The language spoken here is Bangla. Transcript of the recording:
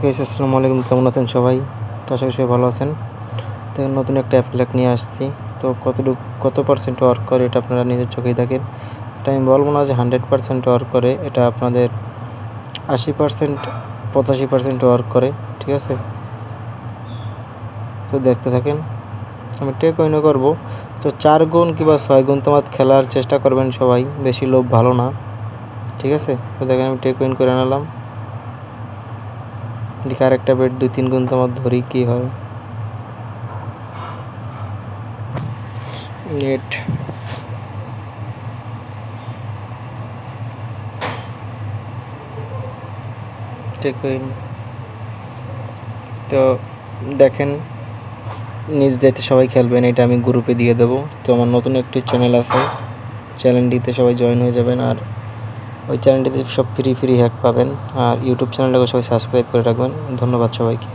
গাইস আসসালামু আলাইকুম, কেমন আছেন সবাই? তো আশা করি সবাই ভালো আছেন। তো নতুন একটা অ্যাপ নিয়ে আসছি। তো কত পার্সেন্ট ওয়ার্ক করে এটা আপনারা নিজের চোখেই দেখেন। এটা আমি বলবো না যে 100% ওয়ার্ক করে, এটা আপনাদের 80% 85% ওয়ার্ক করে, ঠিক আছে? তো দেখতে থাকেন। আমি টেক উইনও করবো। তো 4 গুণ কিংবা 6 গুণ তোমার খেলার চেষ্টা করবেন সবাই, বেশি লোভ ভালো না, ঠিক আছে? তো দেখেন আমি টেক উইন করে নিলাম। দেখি আরেকটা বেড 2-3 গুণ তোমার ধরি কি হয়। নেট টেক উইন। তো দেখেন নিজ দায়িত্বে সবাই খেলবেন, এটা আমি গ্রুপে দিয়ে দেবো। তো আমার নতুন একটি চ্যানেল আছে, চ্যানেলটিতে সবাই জয়েন হয়ে যাবেন। আর ওই চ্যানেলটিতে সব ফ্রি হ্যাক পাবেন। আর ইউটিউব চ্যানেলটাকে সবাই সাবস্ক্রাইব করে রাখবেন। ধন্যবাদ সবাইকে।